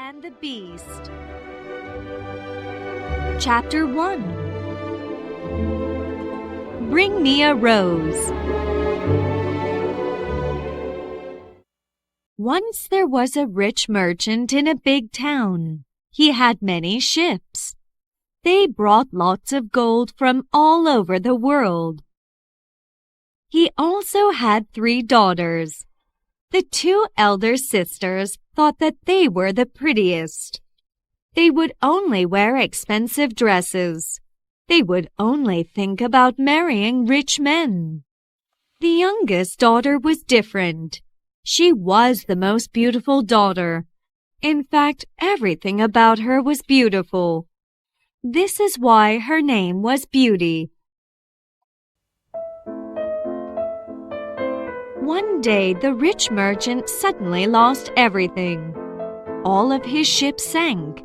and the Beast. Chapter 1. Bring me a rose. Once there was a rich merchant in a big town. He had many ships. They brought lots of gold from all over the world. He also had 3 daughters. The 2 elder sisters thought that they were the prettiest. They would only wear expensive dresses. They would only think about marrying rich men. The youngest daughter was different. She was the most beautiful daughter. In fact, everything about her was beautiful. This is why her name was Beauty. One day, the rich merchant suddenly lost everything. All of his ships sank.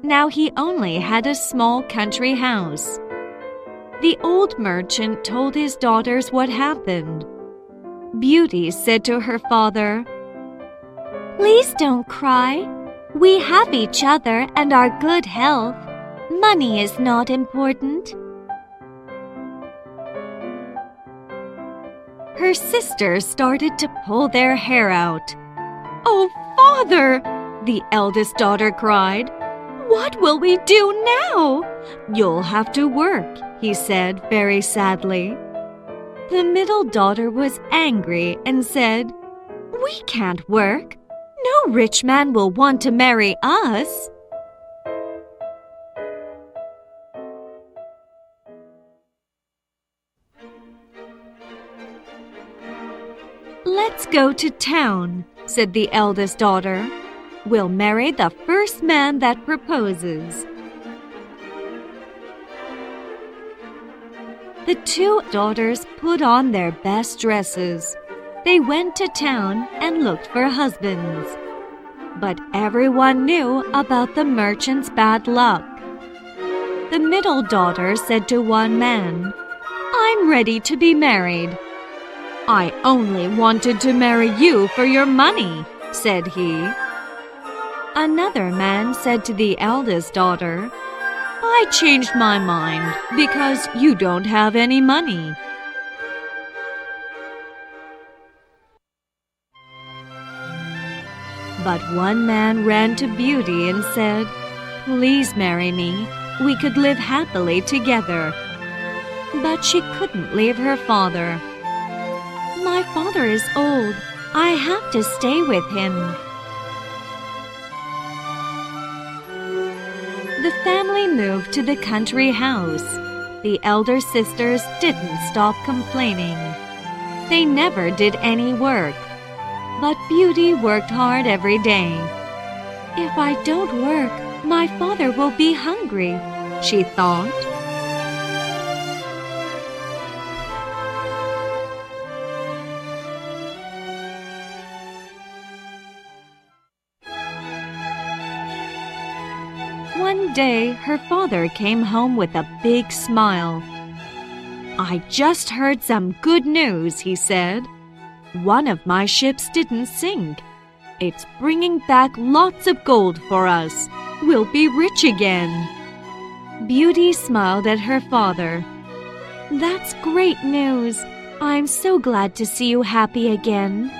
Now he only had a small country house. The old merchant told his daughters what happened. Beauty said to her father, "Please don't cry. We have each other and our good health. Money is not important." Her sisters started to pull their hair out. "Oh, father!" the eldest daughter cried. "What will we do now?" "You'll have to work," he said very sadly. The middle daughter was angry and said, "We can't work. No rich man will want to marry us." "Let's go to town," said the eldest daughter. "We'll marry the first man that proposes." The 2 daughters put on their best dresses. They went to town and looked for husbands. But everyone knew about the merchant's bad luck. The middle daughter said to one man, "I'm ready to be married." "I only wanted to marry you for your money," said he. Another man said to the eldest daughter, "I changed my mind because you don't have any money." But one man ran to Beauty and said, "Please marry me. We could live happily together." But she couldn't leave her father. "My father is old. I have to stay with him." The family moved to the country house. The elder sisters didn't stop complaining. They never did any work. But Beauty worked hard every day. "If I don't work, my father will be hungry," she thought. One day, her father came home with a big smile. "I just heard some good news," he said. "One of my ships didn't sink. It's bringing back lots of gold for us. We'll be rich again." Beauty smiled at her father. "That's great news. I'm so glad to see you happy again."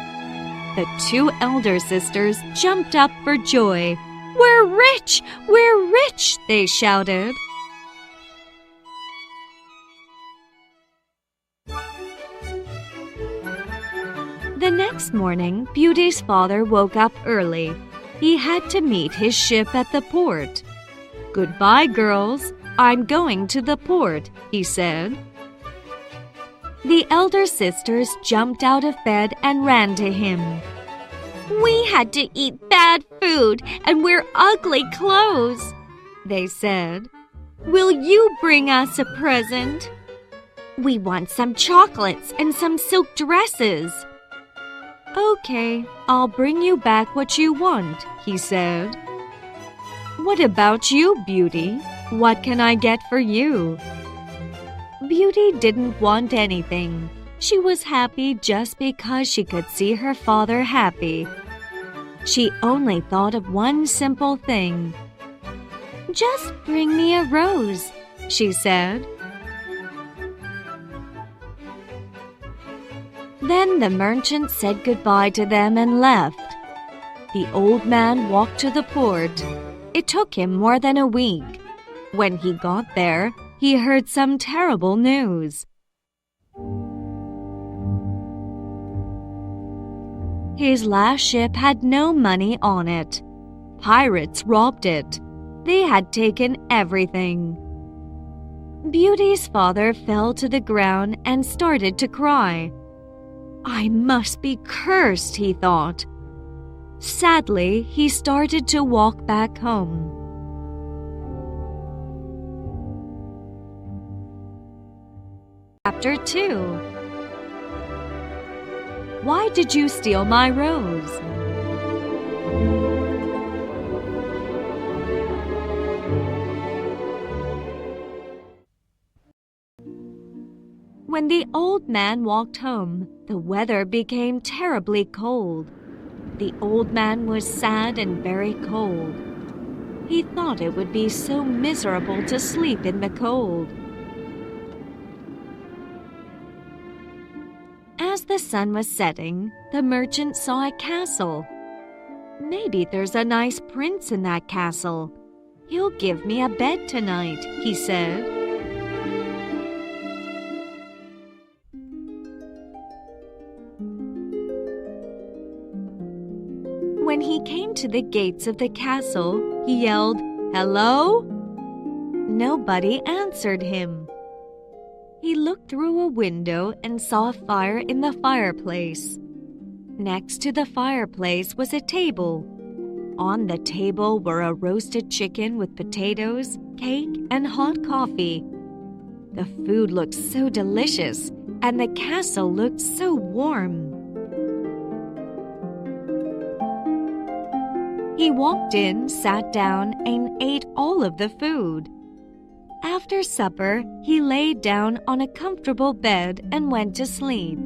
The 2 elder sisters jumped up for joy. "We're rich! We're rich!" they shouted. The next morning, Beauty's father woke up early. He had to meet his ship at the port. "Goodbye, girls. I'm going to the port," he said. The elder sisters jumped out of bed and ran to him. "We had to eat bad food and wear ugly clothes," they said. "Will you bring us a present?" "We want some chocolates and some silk dresses." "Okay, I'll bring you back what you want," he said. "What about you, Beauty? What can I get for you?" Beauty didn't want anything. She was happy just because she could see her father happy. She only thought of one simple thing. "Just bring me a rose," she said. Then the merchant said goodbye to them and left. The old man walked to the port. It took him more than a week. When he got there, he heard some terrible news. His last ship had no money on it. Pirates robbed it. They had taken everything. Beauty's father fell to the ground and started to cry. "I must be cursed," he thought. Sadly, he started to walk back home. Chapter 2. Why did you steal my rose? When the old man walked home, the weather became terribly cold. The old man was sad and very cold. He thought it would be so miserable to sleep in the cold. As the sun was setting, the merchant saw a castle. "Maybe there's a nice prince in that castle. He'll give me a bed tonight," he said. When he came to the gates of the castle, he yelled, "Hello?" Nobody answered him. He looked through a window and saw a fire in the fireplace. Next to the fireplace was a table. On the table were a roasted chicken with potatoes, cake, and hot coffee. The food looked so delicious, and the castle looked so warm. He walked in, sat down, and ate all of the food. After supper, he lay down on a comfortable bed and went to sleep.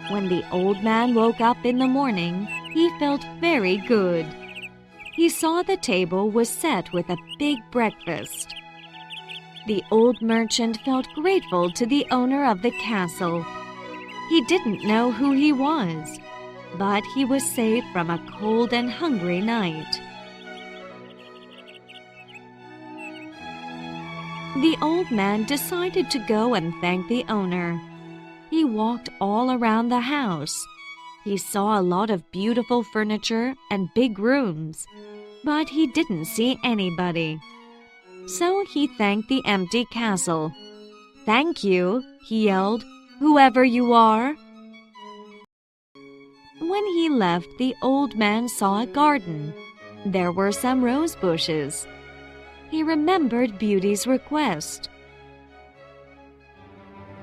When the old man woke up in the morning, he felt very good. He saw the table was set with a big breakfast. The old merchant felt grateful to the owner of the castle. He didn't know who he was, but he was saved from a cold and hungry night. The old man decided to go and thank the owner. He walked all around the house. He saw a lot of beautiful furniture and big rooms, but he didn't see anybody. So he thanked the empty castle. "Thank you," he yelled, "whoever you are." When he left, the old man saw a garden. There were some rose bushes. He remembered Beauty's request.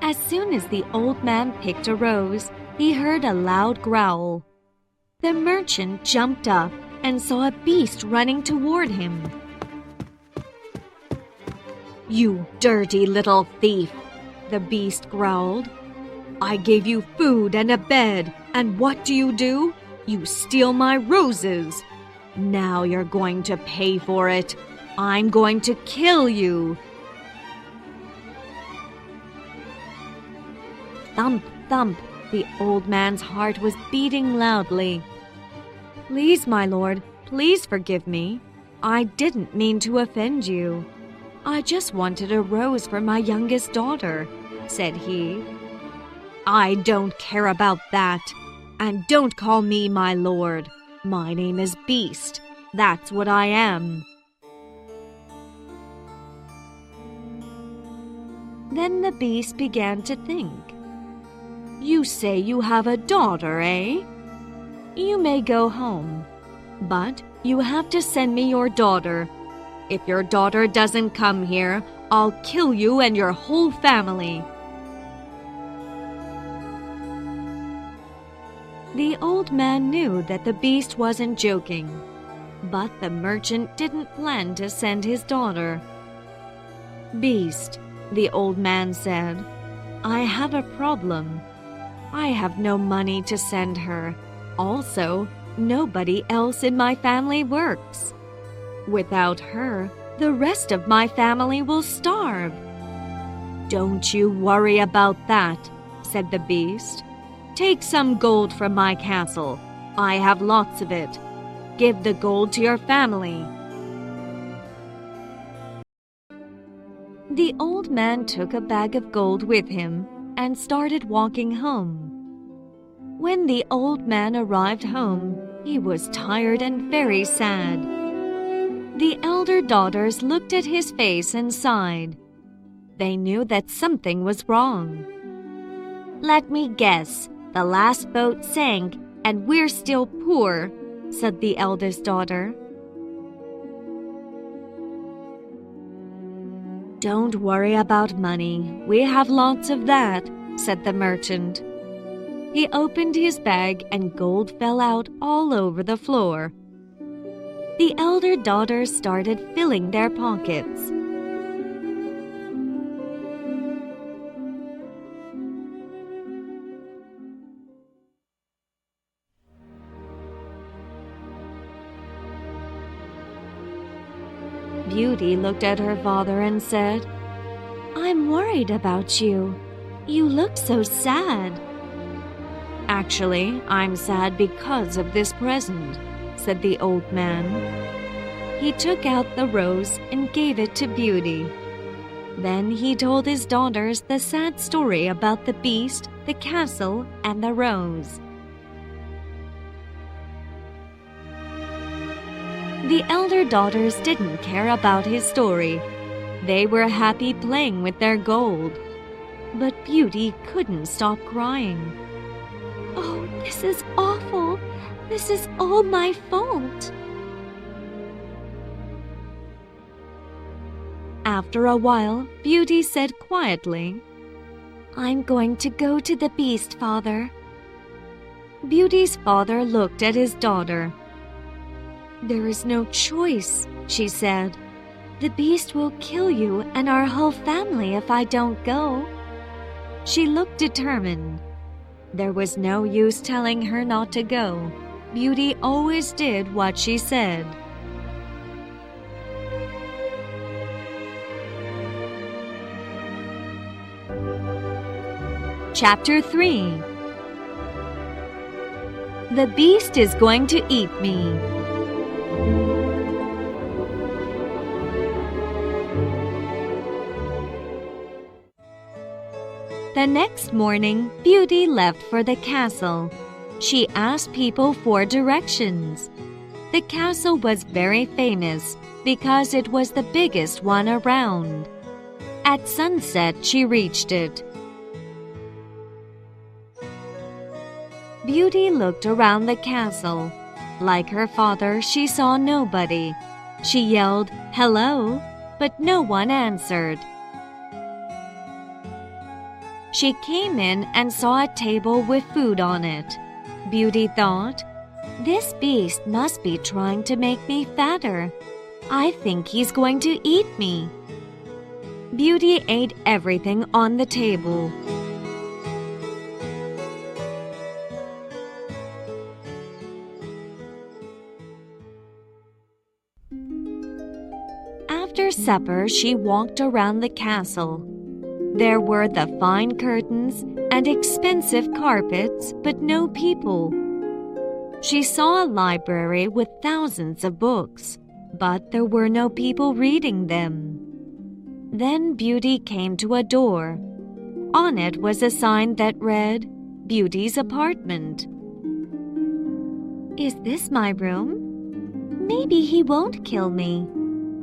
As soon as the old man picked a rose, he heard a loud growl. The merchant jumped up and saw a beast running toward him. "You dirty little thief," the beast growled. "I gave you food and a bed, and what do? You steal my roses. Now you're going to pay for it. I'm going to kill you." Thump, thump, the old man's heart was beating loudly. "Please, my lord, please forgive me. I didn't mean to offend you. I just wanted a rose for my youngest daughter," said he. "I don't care about that. And don't call me my lord. My name is Beast. That's what I am." Then the beast began to think. "You say you have a daughter, eh? You may go home, but you have to send me your daughter. If your daughter doesn't come here, I'll kill you and your whole family." The old man knew that the beast wasn't joking, but the merchant didn't plan to send his daughter. "Beast," the old man said, I have a problem. I have no money to send her. Also, nobody else in my family works. Without her, the rest of my family will starve." "Don't you worry about that," said the beast. "Take some gold from my castle. I have lots of it. Give the gold to your family." The old man took a bag of gold with him and started walking home. When the old man arrived home, he was tired and very sad. The elder daughters looked at his face and sighed. They knew that something was wrong. "Let me guess, the last boat sank and we're still poor," said the eldest daughter. "Don't worry about money. We have lots of that," said the merchant. He opened his bag and gold fell out all over the floor. The elder daughters started filling their pockets. Beauty looked at her father and said, "I'm worried about you. You look so sad." "Actually, I'm sad because of this present," said the old man. He took out the rose and gave it to Beauty. Then he told his daughters the sad story about the beast, the castle, and the rose. The elder daughters didn't care about his story. They were happy playing with their gold. But Beauty couldn't stop crying. "Oh, this is awful. This is all my fault." After a while, Beauty said quietly, "I'm going to go to the beast, father." Beauty's father looked at his daughter. "There is no choice," she said. "The beast will kill you and our whole family if I don't go." She looked determined. There was no use telling her not to go. Beauty always did what she said. Chapter 3. The beast is going to eat me. The next morning, Beauty left for the castle. She asked people for directions. The castle was very famous because it was the biggest one around. At sunset, she reached it. Beauty looked around the castle. Like her father, she saw nobody. She yelled, "Hello," but no one answered. She came in and saw a table with food on it. Beauty thought, "This beast must be trying to make me fatter. I think he's going to eat me." Beauty ate everything on the table. After supper, she walked around the castle. There were the fine curtains and expensive carpets, but no people. She saw a library with thousands of books, but there were no people reading them. Then Beauty came to a door. On it was a sign that read, "Beauty's apartment." "Is this my room? Maybe he won't kill me.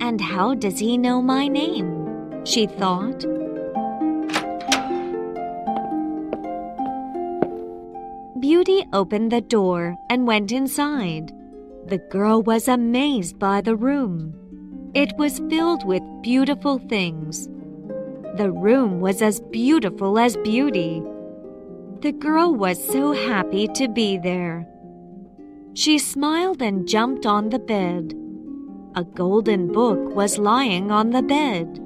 And how does he know my name?" she thought. Beauty opened the door and went inside. The girl was amazed by the room. It was filled with beautiful things. The room was as beautiful as Beauty. The girl was so happy to be there. She smiled and jumped on the bed. A golden book was lying on the bed.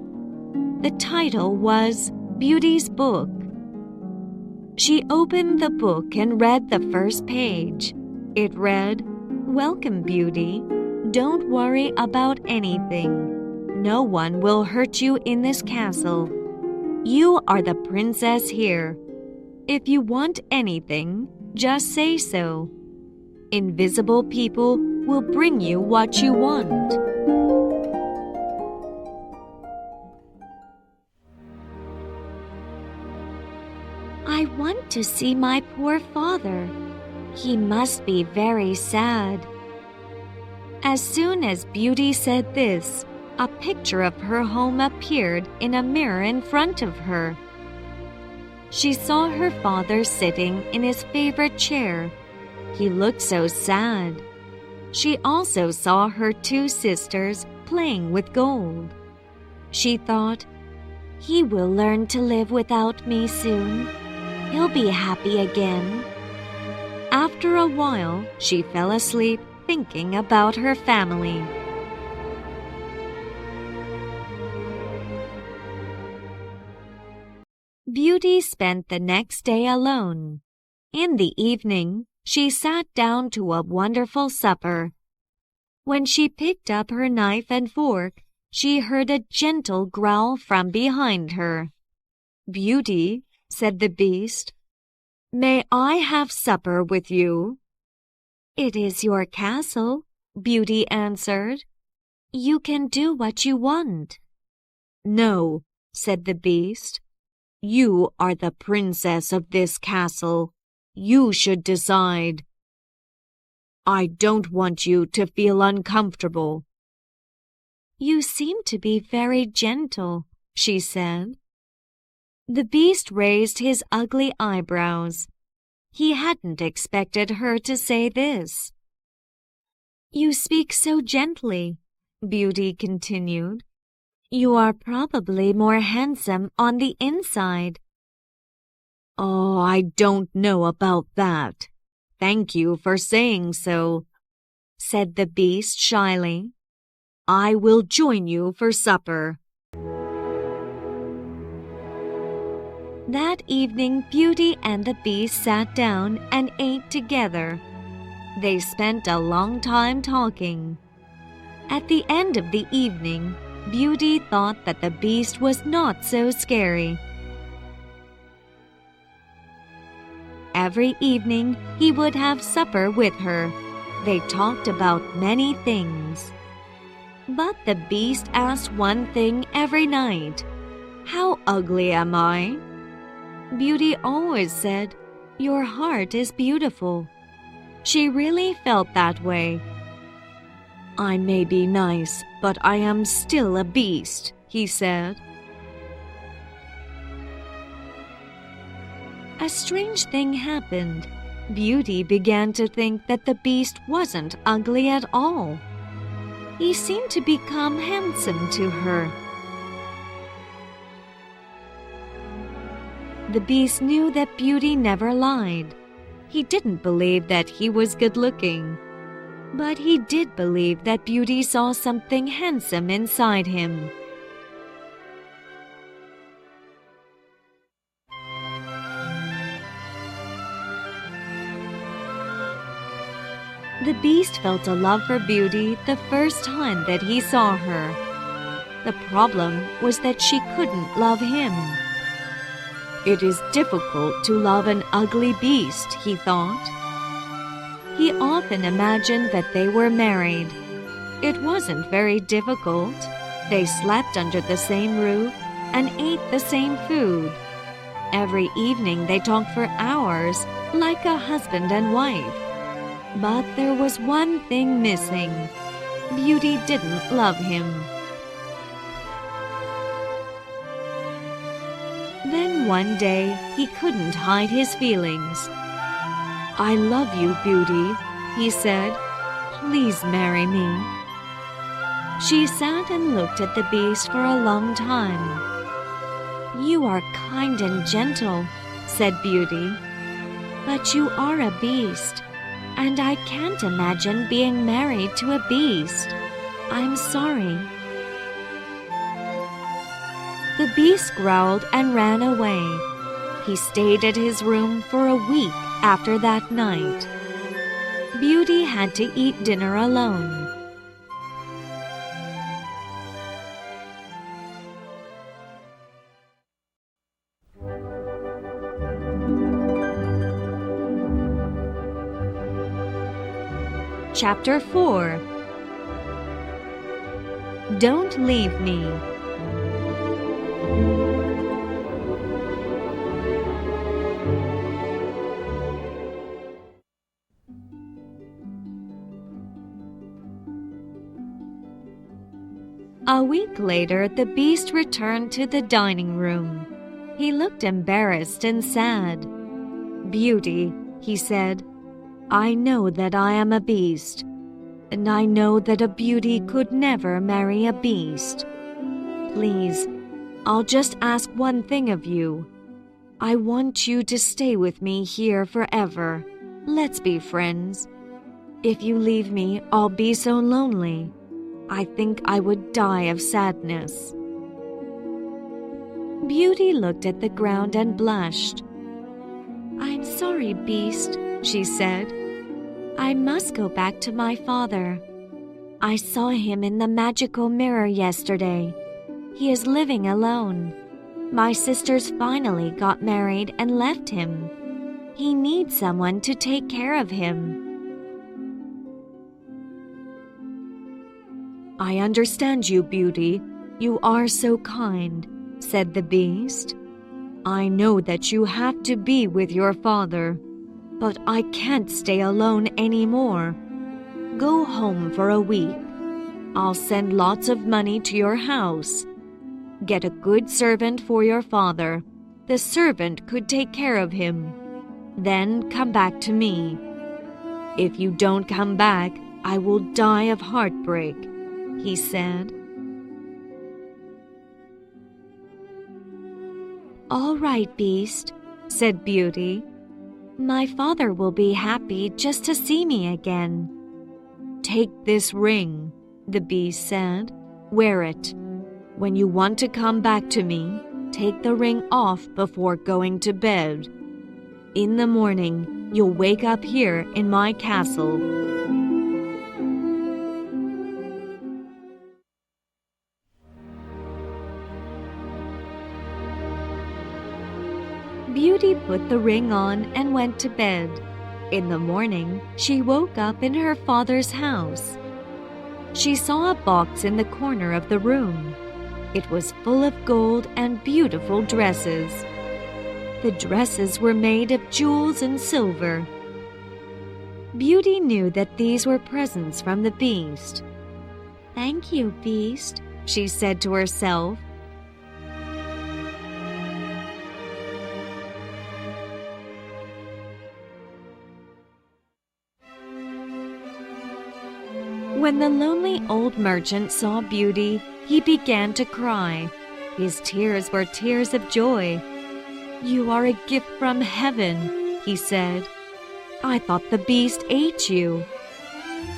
The title was Beauty's Book. She opened the book and read the first page. It read, "Welcome, Beauty. Don't worry about anything. No one will hurt you in this castle. You are the princess here. If you want anything, just say so. Invisible people will bring you what you want." "I want to see my poor father. He must be very sad." As soon as Beauty said this, a picture of her home appeared in a mirror in front of her. She saw her father sitting in his favorite chair. He looked so sad. She also saw her two sisters playing with gold. She thought, "He will learn to live without me soon. He'll be happy again." After a while, she fell asleep thinking about her family. Beauty spent the next day alone. In the evening, she sat down to a wonderful supper. When she picked up her knife and fork, she heard a gentle growl from behind her. "Beauty," said the Beast, "may I have supper with you?" "It is your castle," Beauty answered. "You can do what you want." "No," said the Beast. "You are the princess of this castle. You should decide." "I don't want you to feel uncomfortable." "You seem to be very gentle," she said. The Beast raised his ugly eyebrows. He hadn't expected her to say this. "You speak so gently," Beauty continued. "You are probably more handsome on the inside." "Oh, I don't know about that. Thank you for saying so," said the Beast shyly. "I will join you for supper." That evening, Beauty and the Beast sat down and ate together. They spent a long time talking. At the end of the evening, Beauty thought that the Beast was not so scary. Every evening, he would have supper with her. They talked about many things. But the Beast asked one thing every night. "How ugly am I?" Beauty always said, "Your heart is beautiful." She really felt that way. "I may be nice, but I am still a beast," he said. A strange thing happened. Beauty began to think that the Beast wasn't ugly at all. He seemed to become handsome to her. The Beast knew that Beauty never lied. He didn't believe that he was good-looking, but he did believe that Beauty saw something handsome inside him. The Beast felt a love for Beauty the first time that he saw her. The problem was that she couldn't love him. "It is difficult to love an ugly beast," he thought. He often imagined that they were married. It wasn't very difficult. They slept under the same roof and ate the same food. Every evening they talked for hours, like a husband and wife. But there was one thing missing. Beauty didn't love him. Then one day, he couldn't hide his feelings. "I love you, Beauty," he said. "Please marry me." She sat and looked at the Beast for a long time. "You are kind and gentle," said Beauty. "But you are a beast, and I can't imagine being married to a beast. I'm sorry." The Beast growled and ran away. He stayed at his room for a week after that night. Beauty had to eat dinner alone. Chapter 4. Don't Leave Me. A week later, the Beast returned to the dining room. He looked embarrassed and sad. "Beauty," he said, "I know that I am a beast, and I know that a beauty could never marry a beast. Please, I'll just ask one thing of you. I want you to stay with me here forever. Let's be friends. If you leave me, I'll be so lonely. I think I would die of sadness." Beauty looked at the ground and blushed. "I'm sorry, Beast," she said. "I must go back to my father. I saw him in the magical mirror yesterday. He is living alone. My sisters finally got married and left him. He needs someone to take care of him." "I understand you, Beauty. You are so kind," said the Beast. "I know that you have to be with your father, but I can't stay alone anymore. Go home for a week. I'll send lots of money to your house. Get a good servant for your father. The servant could take care of him. Then come back to me. If you don't come back, I will die of heartbreak," he said. "All right, Beast," said Beauty. "My father will be happy just to see me again." "Take this ring," the Beast said. "Wear it. When you want to come back to me, take the ring off before going to bed. In the morning, you'll wake up here in my castle." Beauty put the ring on and went to bed. In the morning, she woke up in her father's house. She saw a box in the corner of the room. It was full of gold and beautiful dresses. The dresses were made of jewels and silver. Beauty knew that these were presents from the Beast. "Thank you, Beast," she said to herself. When the lonely old merchant saw Beauty, he began to cry. His tears were tears of joy. "You are a gift from heaven," he said. "I thought the Beast ate you."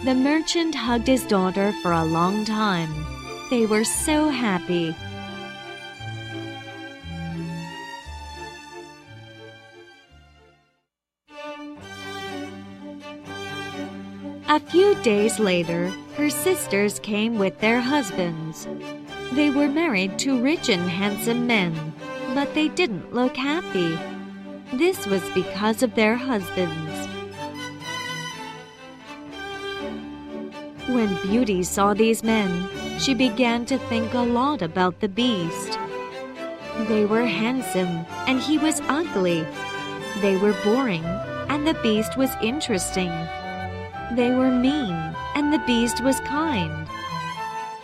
The merchant hugged his daughter for a long time. They were so happy. A few days later, her sisters came with their husbands. They were married to rich and handsome men, but they didn't look happy. This was because of their husbands. When Beauty saw these men, she began to think a lot about the Beast. They were handsome, and he was ugly. They were boring, and the Beast was interesting. They were mean, and the Beast was kind.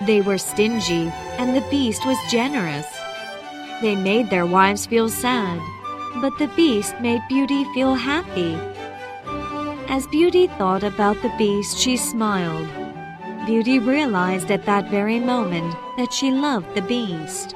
They were stingy, and the Beast was generous. They made their wives feel sad, but the Beast made Beauty feel happy. As Beauty thought about the Beast, she smiled. Beauty realized at that very moment that she loved the Beast.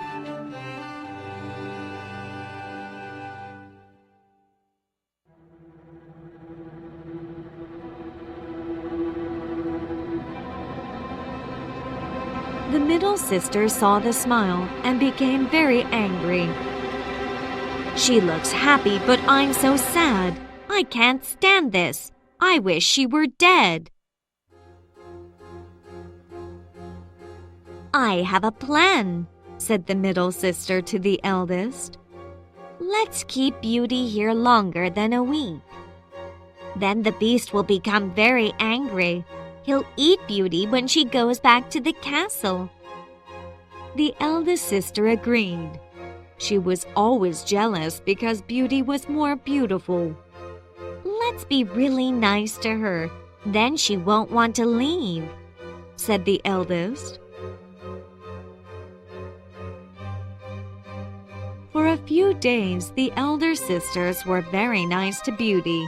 The middle sister saw the smile and became very angry. She looks happy, but I'm so sad. I can't stand this. I wish she were dead. I have a plan, said the middle sister to the eldest. Let's keep Beauty here longer than a week. Then the beast will become very angry. He'll eat Beauty when she goes back to the castle. The eldest sister agreed. She was always jealous because Beauty was more beautiful. Let's be really nice to her. Then she won't want to leave, said the eldest. For a few days, the elder sisters were very nice to Beauty.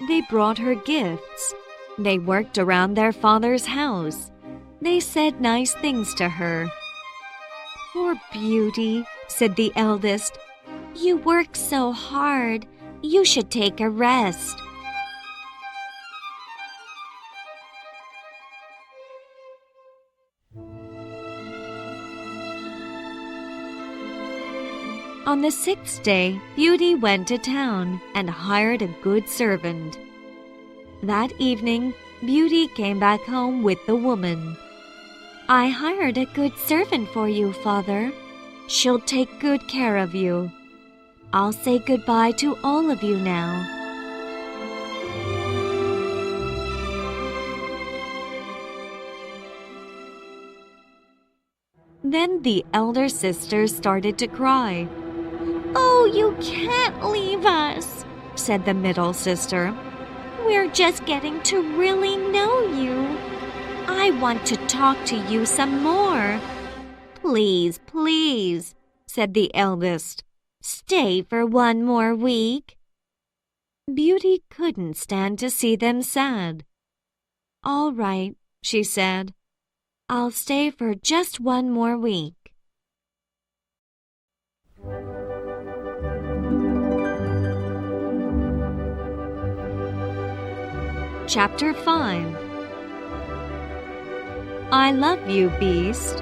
They brought her gifts. They worked around their father's house. They said nice things to her. Poor Beauty, said the eldest. You work so hard. You should take a rest. On the 6th day, Beauty went to town and hired a good servant. That evening, Beauty came back home with the woman. I hired a good servant for you, Father. She'll take good care of you. I'll say goodbye to all of you now. Then the elder sister started to cry. Oh, you can't leave us, said the middle sister. We're just getting to really know you. I want to talk to you some more. Please, please, said the eldest. Stay for one more week. Beauty couldn't stand to see them sad. All right, she said. I'll stay for just one more week. Chapter 5. I love you, Beast.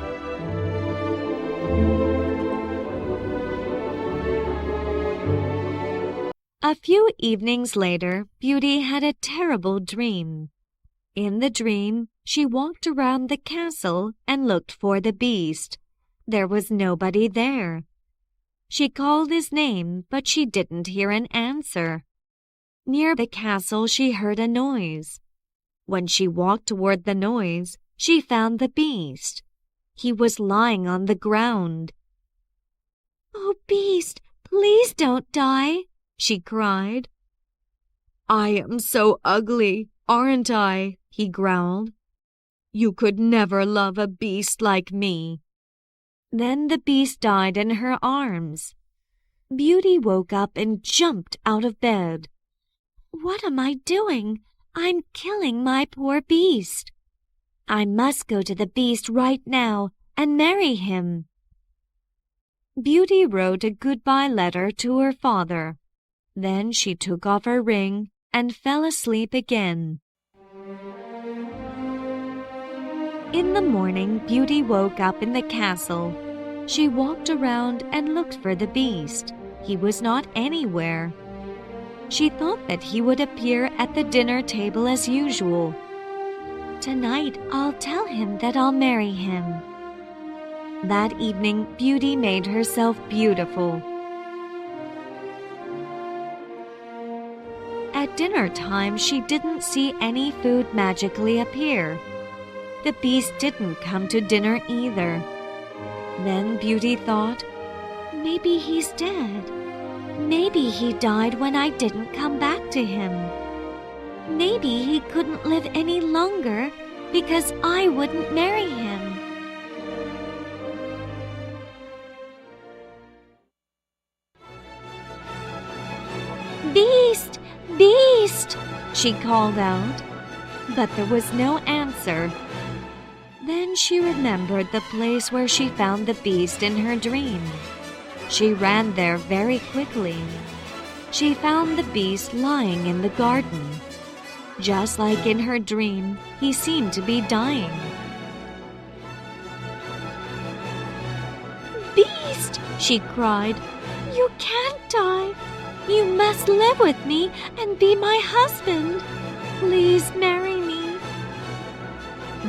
A few evenings later, Beauty had a terrible dream. In the dream, she walked around the castle and looked for the beast. There was nobody there. She called his name, but she didn't hear an answer. Near the castle, she heard a noise. When she walked toward the noise, she found the beast. He was lying on the ground. Oh, Beast, please don't die, she cried. I am so ugly, aren't I? He growled. You could never love a beast like me. Then the beast died in her arms. Beauty woke up and jumped out of bed. What am I doing? I'm killing my poor beast. I must go to the beast right now and marry him. Beauty wrote a goodbye letter to her father. Then she took off her ring and fell asleep again. In the morning, Beauty woke up in the castle. She walked around and looked for the beast. He was not anywhere. She thought that he would appear at the dinner table as usual. Tonight, I'll tell him that I'll marry him. That evening, Beauty made herself beautiful. At dinner time, she didn't see any food magically appear. The beast didn't come to dinner either. Then Beauty thought, maybe he's dead. Maybe he died when I didn't come back to him. Maybe he couldn't live any longer because I wouldn't marry him. Beast! Beast! She called out, but there was no answer. Then she remembered the place where she found the beast in her dream. She ran there very quickly. She found the beast lying in the garden. Just like in her dream, he seemed to be dying. Beast, she cried, You can't die. You must live with me and be my husband. Please marry me."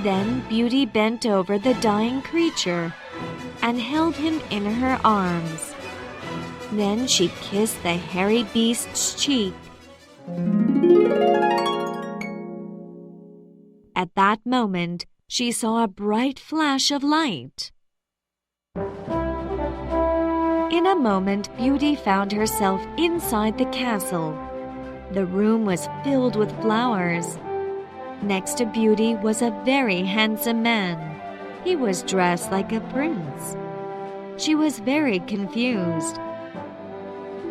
Then Beauty bent over the dying creature and held him in her arms. Then she kissed the hairy beast's cheek. At that moment, she saw a bright flash of light. In a moment, Beauty found herself inside the castle. The room was filled with flowers. Next to Beauty was a very handsome man. He was dressed like a prince. She was very confused.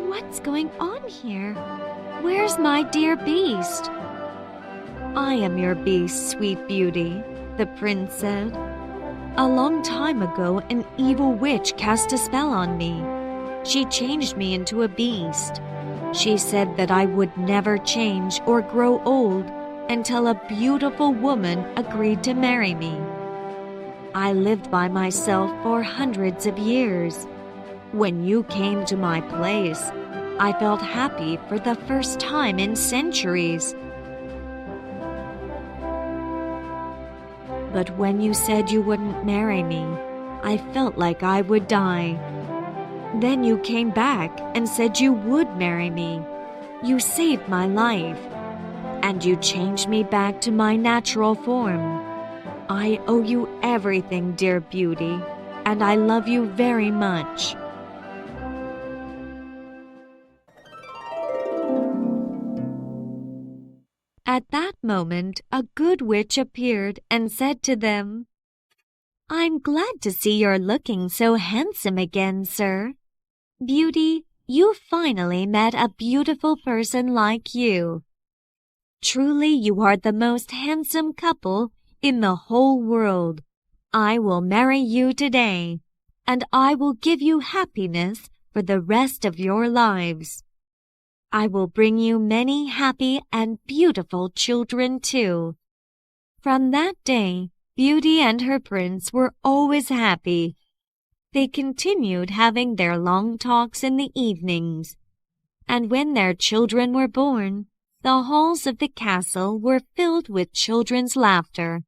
"What's going on here? Where's my dear beast?" "I am your beast, sweet Beauty," the prince said. "A long time ago, an evil witch cast a spell on me. She changed me into a beast. She said that I would never change or grow old until a beautiful woman agreed to marry me. I lived by myself for hundreds of years. When you came to my place, I felt happy for the first time in centuries. But when you said you wouldn't marry me, I felt like I would die. Then you came back and said you would marry me. You saved my life, and you changed me back to my natural form. I owe you everything, dear Beauty, and I love you very much." At that moment, a good witch appeared and said to them, "I'm glad to see you're looking so handsome again, sir. Beauty, you finally met a beautiful person like you. Truly, you are the most handsome couple in the whole world. I will marry you today, and I will give you happiness for the rest of your lives. I will bring you many happy and beautiful children too." From that day, Beauty and her prince were always happy. They continued having their long talks in the evenings, and when their children were born, the halls of the castle were filled with children's laughter.